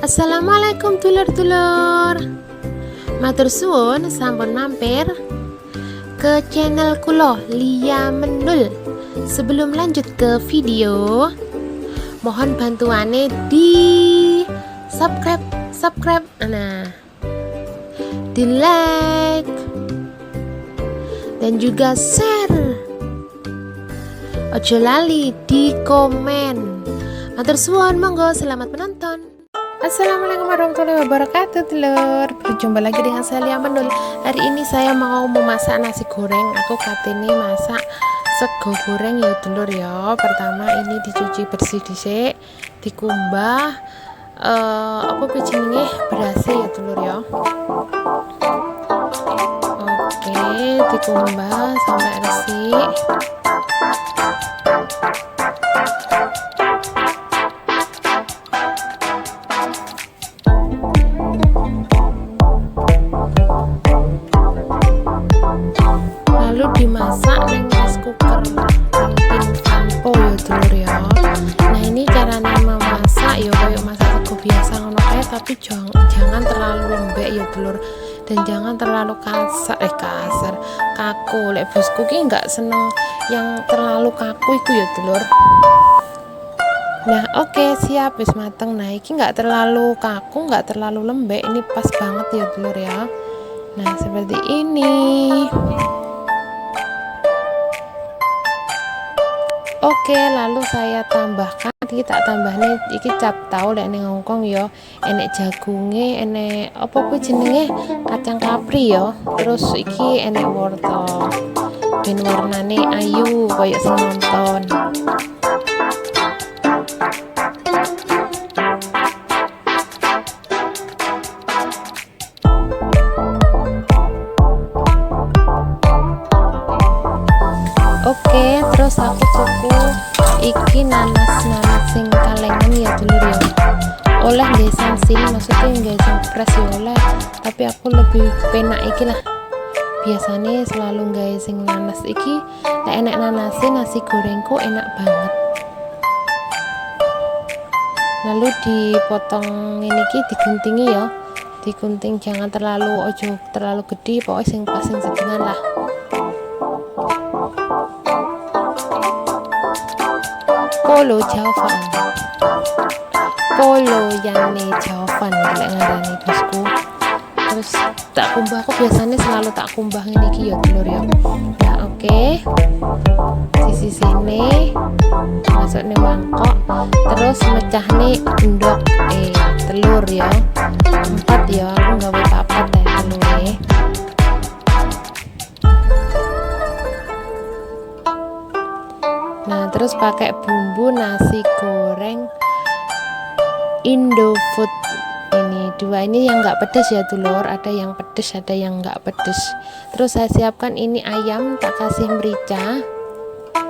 Assalamualaikum dulur-dulur. Matur suwun sampun mampir ke channel kulo Lia Mendul. Sebelum lanjut ke video, mohon bantuannya di subscribe, nah, di like dan juga share. Ojo lali di komen. Matur suwun, monggo selamat menonton. Assalamualaikum warahmatullahi wabarakatuh, telur. Berjumpa lagi dengan saya Lia Mendul. Hari ini saya mau memasak nasi goreng. Aku katene masak sego goreng ya telur ya. Pertama ini dicuci bersih dhisik, dikumbah apa jenenge beras ya telur ya. Oke, dikumbah sampai resik. Lalu dimasak neng rice cooker ping kampo ya telur ya. Nah ini caranya memasak ya kayak masak sego biasa ngono kae, tapi jangan terlalu lembek ya telur, dan jangan terlalu kasar kaku. Lek bosku ki nggak seneng yang terlalu kaku iku ya telur. Nah oke, siap, wis mateng. Nah iki nggak terlalu kaku, nggak terlalu lembek, ini pas banget ya telur ya. Nah seperti ini. Oke, lalu saya tambahkan, kita tambah nih iki cap tahu lek ning Hongkong ya, enek jagunge, enek apa kuwi jenenge kacang kapri ya. Terus iki enek wortel. Ben warnane ayu koyo sing nonton. Oke, terus aku tuku iki nanas sing kalengan ya dulu ya. Oleh nggih sansil, maksudnya nggih sing fresh ya oleh, tapi aku lebih penak iki lah. Biasanya selalu nggak sing nanas iki, lek enak nanase nasi gorengku enak banget. Lalu dipotong ini iki, diguntingi ya. Digunting, jangan ojo terlalu gede, pokoknya sing pas sing sedengan lah. Polo yani Javan lek ngarani bosku. Terus tak kumbah, aku biasanya selalu tak kumbah ini iki ya telur ya. Nah oke, di sini masuk nih mangkok, terus mecah nih endok telur ya 4 ya, aku gawe 4 ya telur. Nah terus pakai bumbu nasi goreng Indofood ini dua, ini yang nggak pedas ya telur, ada yang pedas ada yang nggak pedas. Terus saya siapkan ini ayam, tak kasih merica,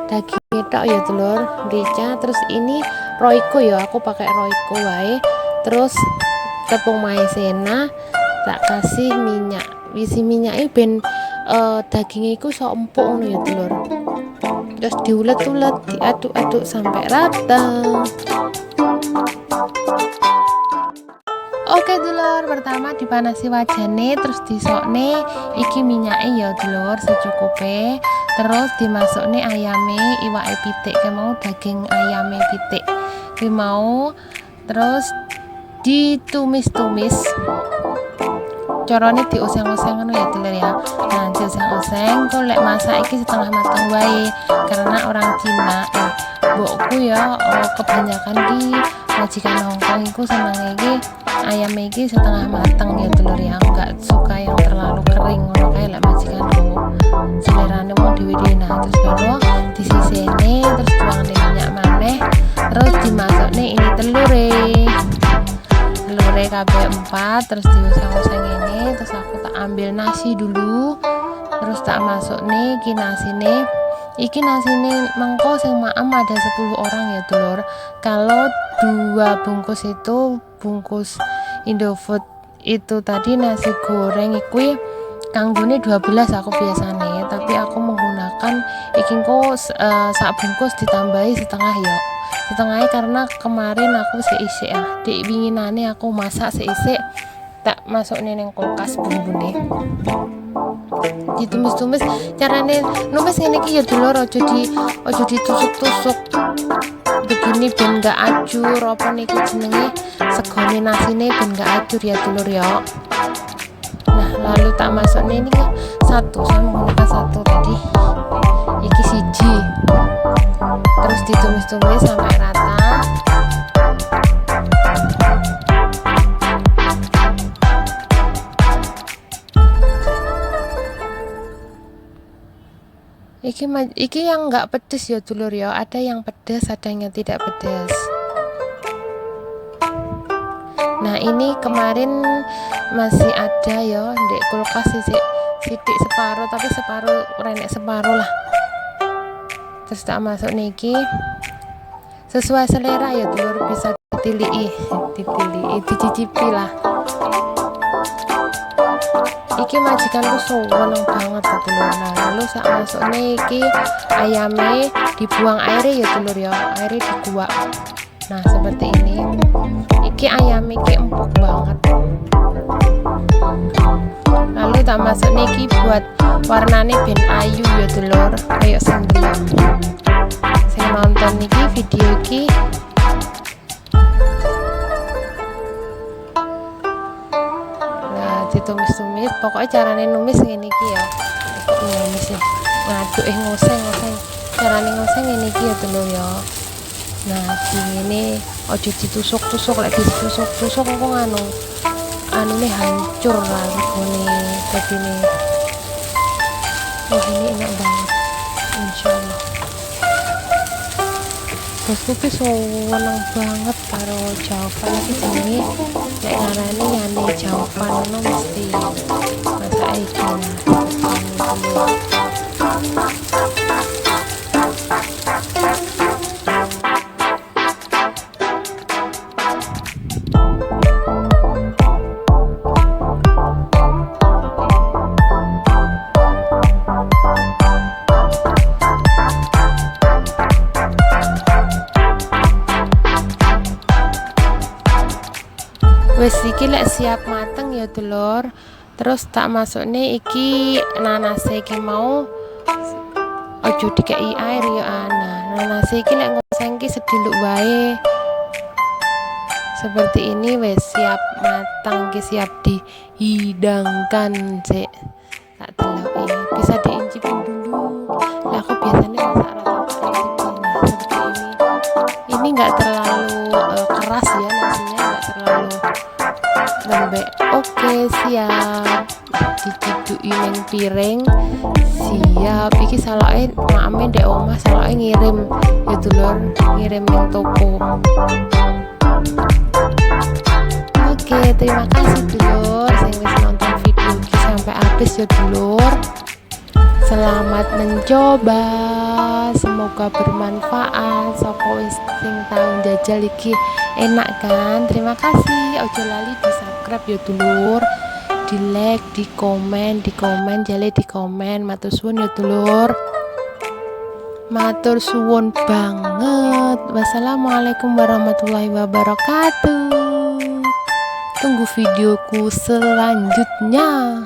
daging tok ya telur, merica. Terus ini royco ya, aku pakai royco wae. Terus tepung maizena, tak kasih minyak, isi minyaknya ben dagingnya itu so empuk ngono ya telur. Terus diulet-ulet, diaduk-aduk sampai rata. Oke dulur, pertama dipanasi wajane, terus disokne iki minyake ya dulur secukupnya. Terus dimasukne ayame, iwake pitik ke mau, daging ayame pitik ki mau. Terus ditumis-tumis, carane dioseng-oseng ngono ya dulur ya. Nah dioseng-oseng, kok lek masak iki setengah matang wae, karena orang Cina mbokku ya kebanyakan di majikan Hongkong iku seneng iki ayam iki setengah matang ya telur ya, enggak suka yang terlalu kering ngono kae lek majikanku. Selerane mau diwidi. Nah terus baru disisene, terus tuangne minyak maneh, terus dimasukne ini telure kabeh 4, terus dioseng-oseng ini. Terus aku tak ambil nasi dulu, terus tak masuk nih iki nasine. Iki nasine mengko sing maem ada 10 orang ya telur. Kalau 2 bungkus itu, bungkus Indofood itu tadi nasi goreng iku kanggone 12 aku biasanya, tapi aku menggunakan iki kok sak bungkus ditambahi setengah ya. setengahnya karena kemarin aku seisik ya winginane aku masak seisik tak masuk neng kulkas bumbune ditumis-tumis. Carane numis ngene iki ya dulur, ojo ditusuk-tusuk begini ben gak ajur apa niku jenenge segone nasine ben gak ajur ya dulur ya. Nah lalu tak masuk ini satu, saya menggunakan satu tadi, iki siji, terus ditumis-tumis sampai rata. Iki yang nggak pedes ya dulur ya, ada yang pedes ada yang tidak pedes. Nah ini kemarin masih ada ya di kulkas sidik separuh, tapi separuh renek separuh lah. Terus tak masuk niki sesuai selera ya dulur, bisa dipilih dicicipi lah. Iki majikanku seneng banget ya dulur. Nah lalu saat masuk niki ayamnya dibuang airnya ya dulur ya, airnya dikuak. Nah seperti ini, iki ayamnya iki empuk banget. Lalu tak masuk niki buat warnanya ben ayu ya dulur, kayak sendiri. Saya nonton niki video iki ditumis-tumis, pokoknya carane numis ngene iki ya. Numis ya. Ngaduk ngoseng. Carane ngoseng ngene iki ya dulur ya. Nah, ini ojo ditusuk-tusuk, lek ditusuk-tusuk kok anune hancur lah begone dadine. Wah, ini enak banget. Insyaallah. Bosku ki seneng banget karo jawaban iki jenenge lek ngarani yane jawaban ngono mesti masak iki. Wes iki lek siap mateng ya dulur. Terus tak masukne iki nanas iki mau ojo dikei air ya ana. Nanas iki lek ngoseng ki sediluk wae. Seperti ini wes siap matang ki, siap dihidangkan sik. Tak deloki bisa diincipin dulu. Lah aku biasanya masak rata-rata incipin. Nah, seperti ini. Ini enggak terlalu keras ya nasinya, enggak terlalu lembek. Oke siap dicuduki ning piring. Siap iki salake makame ndek omah, salake ngirim ya dulur, ngirim ning toko. Oke terima kasih dulur sing wis nonton video iki sampai habis ya dulur. Selamat mencoba, semoga bermanfaat. Sapa wis sing tau njajal iki enak kan? Terima kasih. Ojo lali di subscribe ya dulur, di like, di komen, jale di komen. Matur suwun ya dulur, matur suwun banget. Wassalamualaikum warahmatullahi wabarakatuh. Tunggu videoku selanjutnya.